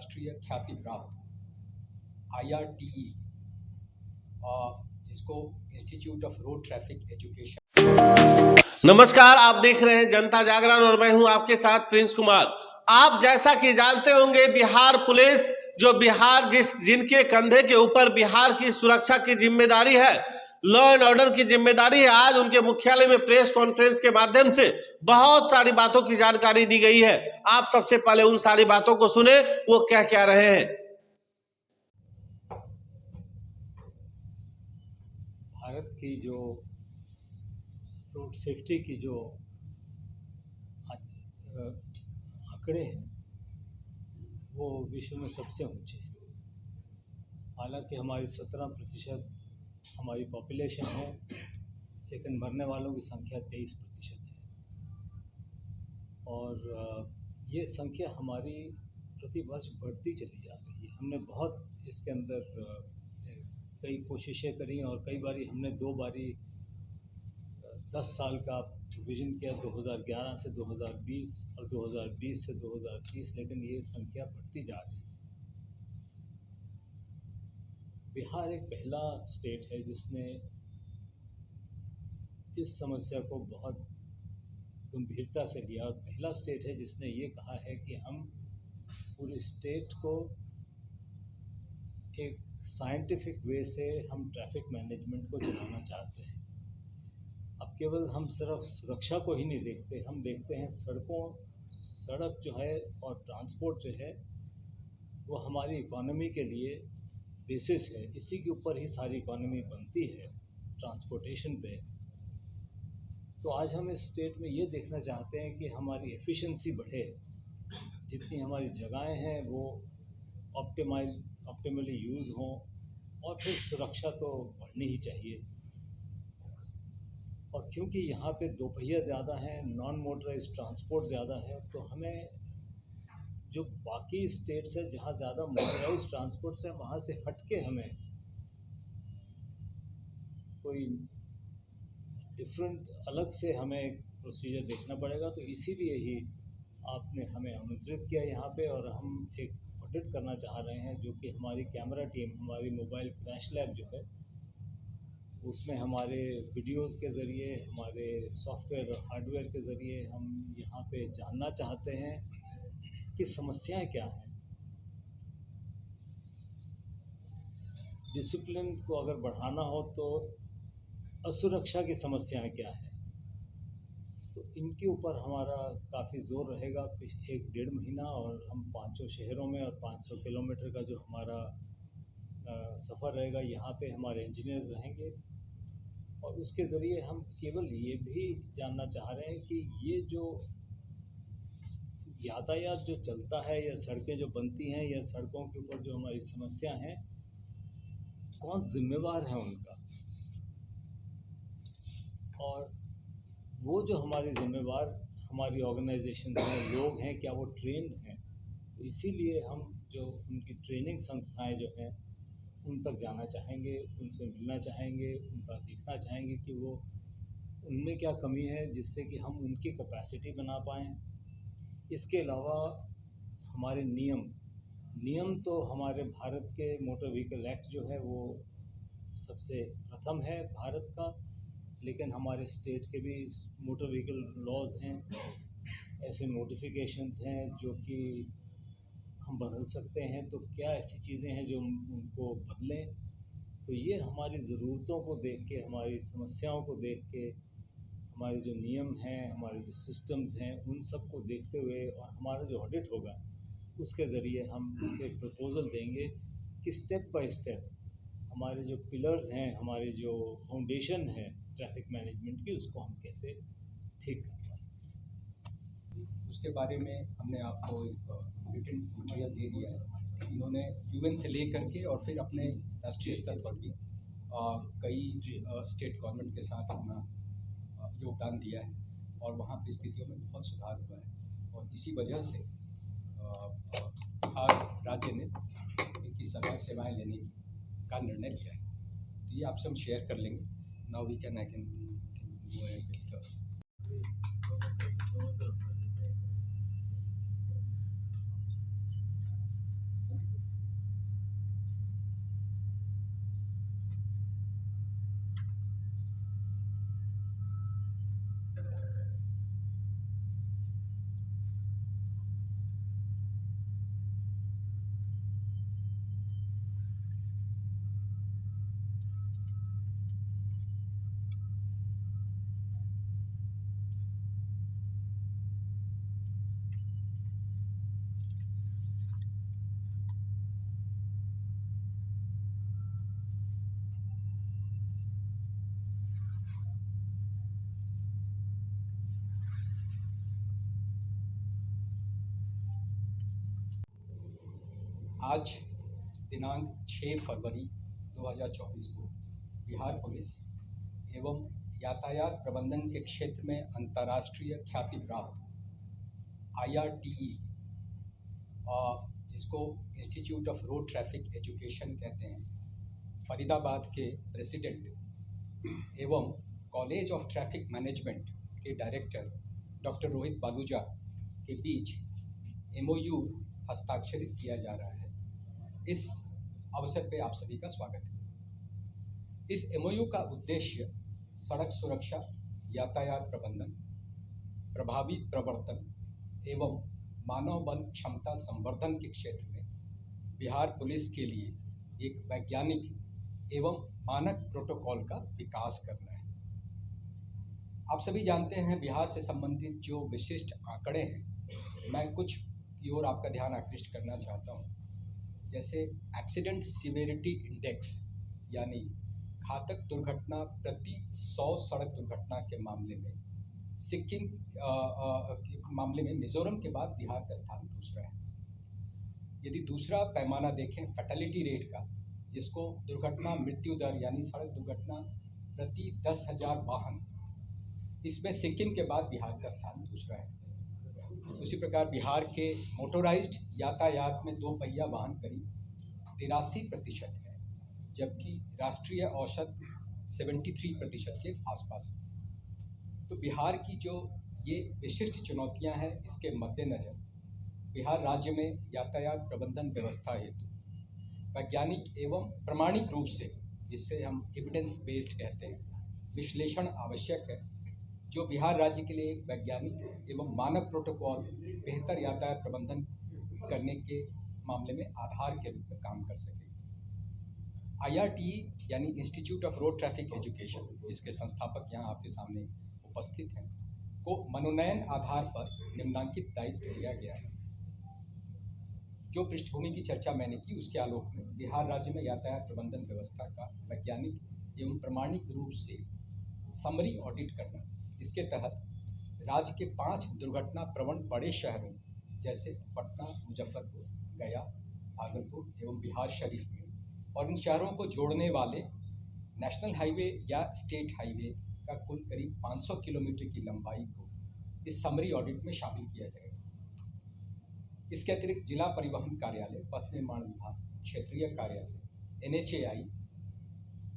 राष्ट्रीय ख्याति प्राप्त IRTE, जिसको institute of road traffic education. नमस्कार, आप देख रहे हैं जनता जागरण और मैं हूं आपके साथ प्रिंस कुमार। आप जैसा कि जानते होंगे, बिहार पुलिस जो जिनके कंधे के ऊपर बिहार की सुरक्षा की जिम्मेदारी है, लॉ एंड ऑर्डर की जिम्मेदारी है, आज उनके मुख्यालय में प्रेस कॉन्फ्रेंस के माध्यम से बहुत सारी बातों की जानकारी दी गई है। आप सबसे पहले उन सारी बातों को सुने, वो क्या रहे हैं। भारत की जो रोड सेफ्टी की जो आंकड़े हैं वो विश्व में सबसे ऊंचे हैं। हालांकि हमारी 17% हमारी पॉपुलेशन है, लेकिन मरने वालों की संख्या 23% है। और ये संख्या हमारी प्रति वर्ष बढ़ती चली जा रही है। हमने बहुत इसके अंदर कई कोशिशें करी और कई बारी हमने 2 बारी 10 साल का विजन किया, 2011 से 2020 और 2020 से 2030, लेकिन ये संख्या बढ़ती जा रही है। बिहार एक पहला स्टेट है जिसने इस समस्या को बहुत गंभीरता से लिया और पहला स्टेट है जिसने ये कहा है कि हम पूरे स्टेट को एक साइंटिफिक वे से हम ट्रैफिक मैनेजमेंट को चलाना चाहते हैं। अब केवल हम सिर्फ सुरक्षा को ही नहीं देखते, हम देखते हैं सड़क जो है और ट्रांसपोर्ट जो है वो हमारी इकोनॉमी के लिए बेसिस है। इसी के ऊपर ही सारी इकोनॉमी बनती है, ट्रांसपोर्टेशन पे। तो आज हम इस स्टेट में ये देखना चाहते हैं कि हमारी एफिशिएंसी बढ़े, जितनी हमारी जगहें हैं वो ऑप्टिमली यूज़ हों, और फिर सुरक्षा तो बढ़नी ही चाहिए। और क्योंकि यहाँ पे दोपहिया ज़्यादा हैं, नॉन मोटराइज्ड ट्रांसपोर्ट ज़्यादा है, तो हमें जो बाकी स्टेट्स है जहाँ ज़्यादा मोटराइज्ड ट्रांसपोर्ट्स है वहाँ से हट के हमें कोई डिफरेंट अलग से हमें एक प्रोसीजर देखना पड़ेगा। तो इसीलिए ही आपने हमें आमंत्रित किया यहाँ पे, और हम एक ऑडिट करना चाह रहे हैं जो कि हमारी कैमरा टीम, हमारी मोबाइल फ्लैश लैब जो है, उसमें हमारे वीडियोस के ज़रिए, हमारे सॉफ्टवेयर और हार्डवेयर के ज़रिए हम यहाँ पे जानना चाहते हैं कि समस्याएं क्या हैं। डिसिप्लिन को अगर बढ़ाना हो तो असुरक्षा की समस्याएं क्या है, तो इनके ऊपर हमारा काफ़ी जोर रहेगा 1-1.5 महीना। और हम 500 शहरों में और 500 किलोमीटर का जो हमारा सफ़र रहेगा, यहाँ पे हमारे इंजीनियर्स रहेंगे, और उसके ज़रिए हम केवल ये भी जानना चाह रहे हैं कि ये जो यातायात जो चलता है या सड़कें जो बनती हैं या सड़कों के ऊपर जो हमारी समस्या हैं, कौन जिम्मेवार है उनका, और वो जो हमारी जिम्मेवार हमारी ऑर्गेनाइजेशन हैं, लोग हैं, क्या वो ट्रेन हैं। तो इसीलिए हम जो उनकी ट्रेनिंग संस्थाएं जो हैं उन तक जाना चाहेंगे, उनसे मिलना चाहेंगे, उनका देखना चाहेंगे कि वो उनमें क्या कमी है जिससे कि हम उनकी कैपेसिटी बना पाएँ। इसके अलावा हमारे नियम तो हमारे भारत के मोटर व्हीकल एक्ट जो है वो सबसे प्रथम है भारत का, लेकिन हमारे स्टेट के भी मोटर व्हीकल लॉज हैं, ऐसे नोटिफिकेशंस हैं जो कि हम बदल सकते हैं। तो क्या ऐसी चीज़ें हैं जो उनको बदलें। तो ये हमारी ज़रूरतों को देख के, हमारी समस्याओं को देख के, हमारे जो नियम हैं, हमारे जो सिस्टम्स हैं, उन सब को देखते हुए, और हमारा जो ऑडिट होगा उसके ज़रिए हम एक प्रपोज़ल देंगे कि स्टेप बाय स्टेप हमारे जो पिलर्स हैं, हमारे जो फाउंडेशन है ट्रैफिक मैनेजमेंट की, उसको हम कैसे ठीक कर पाएँ। उसके बारे में हमने आपको एक रिटन मटेरियल दे दिया है। इन्होंने UN से ले करके और फिर अपने राष्ट्रीय स्तर पर भी कई स्टेट गवर्नमेंट के साथ अपना योगदान दिया है, और वहाँ की स्थितियों में बहुत सुधार हुआ है। और इसी वजह से बिहार राज्य ने इस सरकारी सेवाएं लेने का निर्णय लिया है। तो ये आपसे हम शेयर कर लेंगे। Now we can I can go ahead with आज दिनांक 6 फरवरी 2024 को बिहार पुलिस एवं यातायात प्रबंधन के क्षेत्र में अंतर्राष्ट्रीय ख्याति प्राप्त IRTE, जिसको institute of road traffic education कहते हैं, फरीदाबाद के प्रेसिडेंट एवं कॉलेज ऑफ ट्रैफिक मैनेजमेंट के डायरेक्टर डॉक्टर रोहित बालूजा के बीच MOU हस्ताक्षरित किया जा रहा है। इस अवसर पे आप सभी का स्वागत है। इस MOU का उद्देश्य सड़क सुरक्षा, यातायात प्रबंधन, प्रभावी प्रवर्तन एवं मानव बल क्षमता संवर्धन के क्षेत्र में बिहार पुलिस के लिए एक वैज्ञानिक एवं मानक प्रोटोकॉल का विकास करना है। आप सभी जानते हैं बिहार से संबंधित जो विशिष्ट आंकड़े हैं, मैं कुछ की ओर आपका ध्यान आकृष्ट करना चाहता हूं। जैसे एक्सीडेंट सिवियरिटी इंडेक्स यानी घातक दुर्घटना प्रति 100 सड़क दुर्घटना के मामले में सिक्किम के मामले में मिजोरम के बाद बिहार का स्थान दूसरा है। यदि दूसरा पैमाना देखें फैटेलिटी रेट का, जिसको दुर्घटना मृत्यु दर यानी सड़क दुर्घटना प्रति 10,000 वाहन, इसमें सिक्किम के बाद बिहार का स्थान दूसरा है। उसी प्रकार बिहार के मोटोराइज्ड यातायात में 2 पहिया वाहन करीब 83% है, जबकि राष्ट्रीय औसत 73% के आसपास है। तो बिहार की जो ये विशिष्ट चुनौतियां हैं, इसके मद्देनज़र बिहार राज्य में यातायात प्रबंधन व्यवस्था हेतु वैज्ञानिक एवं प्रमाणिक रूप से, जिसे हम एविडेंस बेस्ड कहते हैं, विश्लेषण आवश्यक है, जो बिहार राज्य के लिए एक वैज्ञानिक एवं मानक प्रोटोकॉल बेहतर यातायात प्रबंधन करने के मामले में आधार के रूप में काम कर सके। IRTE यानी institute of road traffic education, जिसके संस्थापक यहाँ आपके सामने उपस्थित हैं, को मनोनयन आधार पर निम्नांकित दायित्व दिया गया है। जो पृष्ठभूमि की चर्चा मैंने की, उसके आलोक में बिहार राज्य में यातायात प्रबंधन व्यवस्था का वैज्ञानिक एवं प्रमाणिक रूप से समरी ऑडिट करना। इसके तहत राज्य के 5 दुर्घटना प्रवण बड़े शहरों जैसे पटना, मुजफ्फरपुर, गया, भागलपुर एवं बिहार शरीफ में और इन शहरों को जोड़ने वाले नेशनल हाईवे या स्टेट हाईवे का कुल करीब 500 किलोमीटर की लंबाई को इस समरी ऑडिट में शामिल किया जाएगा। इसके अतिरिक्त जिला परिवहन कार्यालय, पथ निर्माण विभाग, क्षेत्रीय कार्यालय, NHAI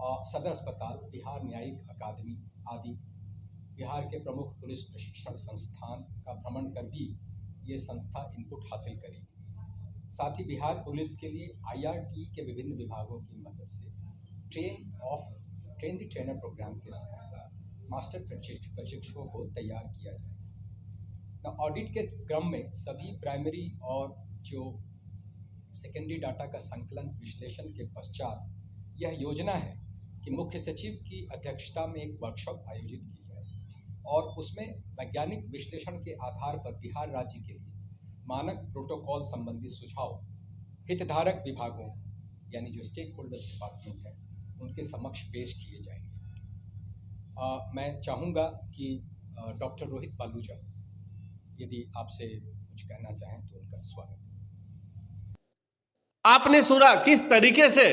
और सदर अस्पताल, बिहार न्यायिक अकादमी आदि बिहार के प्रमुख पुलिस प्रशिक्षण संस्थान का भ्रमण कर भी ये संस्था इनपुट हासिल करेगी। साथ ही बिहार पुलिस के लिए IRTE के विभिन्न विभागों की मदद से ट्रेन द ट्रेनर प्रोग्राम के मास्टर प्रशिक्षकों को तैयार किया जाएगा। ऑडिट के क्रम में सभी प्राइमरी और जो सेकेंडरी डाटा का संकलन विश्लेषण के पश्चात यह योजना है कि मुख्य सचिव की अध्यक्षता में एक वर्कशॉप आयोजित की और उसमें वैज्ञानिक विश्लेषण के आधार पर बिहार राज्य के लिए मानक प्रोटोकॉल संबंधी सुझाव हितधारक विभागों यानी जो स्टेक होल्डर्स डिपार्टमेंट है, उनके समक्ष पेश किए जाएंगे। मैं चाहूँगा कि डॉक्टर रोहित बालूजा यदि आपसे कुछ कहना चाहें तो उनका स्वागत। आपने सुना किस तरीके से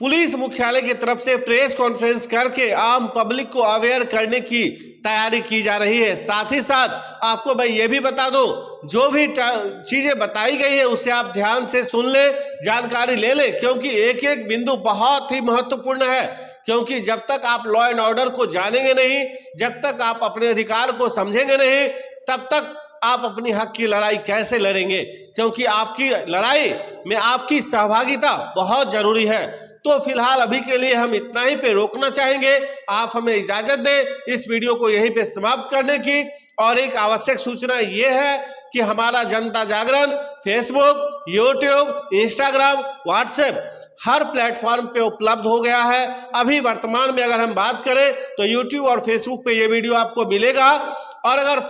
पुलिस मुख्यालय की तरफ से प्रेस कॉन्फ्रेंस करके आम पब्लिक को अवेयर करने की तैयारी की जा रही है। साथ ही साथ आपको मैं ये भी बता दूं, जो भी चीजें बताई गई है उसे आप ध्यान से सुन ले, जानकारी ले ले, क्योंकि एक एक बिंदु बहुत ही महत्वपूर्ण है। क्योंकि जब तक आप लॉ एंड ऑर्डर को जानेंगे नहीं, जब तक आप अपने अधिकार को समझेंगे नहीं, तब तक आप अपनी हक की लड़ाई कैसे लड़ेंगे, क्योंकि आपकी लड़ाई में आपकी सहभागिता बहुत जरूरी है। तो फिलहाल अभी के लिए हम इतना ही पे रोकना चाहेंगे। आप हमें इजाजत दें इस वीडियो को यहीं पे समाप्त करने की। और एक आवश्यक सूचना ये है कि हमारा जनता जागरण फेसबुक, यूट्यूब, इंस्टाग्राम, व्हाट्सएप हर प्लेटफॉर्म पे उपलब्ध हो गया है। अभी वर्तमान में अगर हम बात करें तो यूट्यूब और फेसबुक पे ये वीडियो आपको मिलेगा, और अगर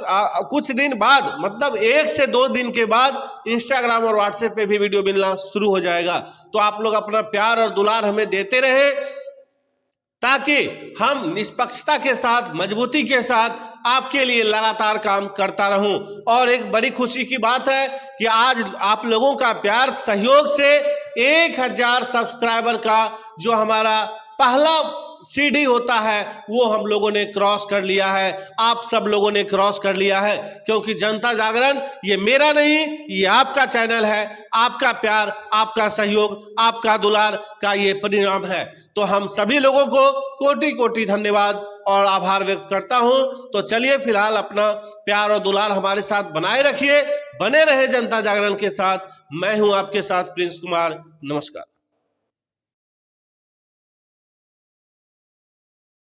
कुछ दिन बाद मतलब 1 से 2 दिन के बाद इंस्टाग्राम और व्हाट्सएप पे भी वीडियो मिलना शुरू हो जाएगा। तो आप लोग अपना प्यार और दुलार हमें देते रहें। ताकि हम निष्पक्षता के साथ, मजबूती के साथ आपके लिए लगातार काम करता रहूं। और एक बड़ी खुशी की बात है कि आज आप लोगों का प्यार, सहयोग से 1000 सब्सक्राइबर का जो हमारा पहला सीढ़ी होता है वो हम लोगों ने क्रॉस कर लिया है। आप सब लोगों ने क्रॉस कर लिया है, क्योंकि जनता जागरण ये मेरा नहीं, ये आपका चैनल है। आपका प्यार, आपका सहयोग, आपका दुलार का ये परिणाम है। तो हम सभी लोगों को कोटि कोटि धन्यवाद और आभार व्यक्त करता हूं। तो चलिए फिलहाल अपना प्यार और दुलार हमारे साथ बनाए रखिए, बने रहे जनता जागरण के साथ। मैं हूं आपके साथ प्रिंस कुमार। नमस्कार।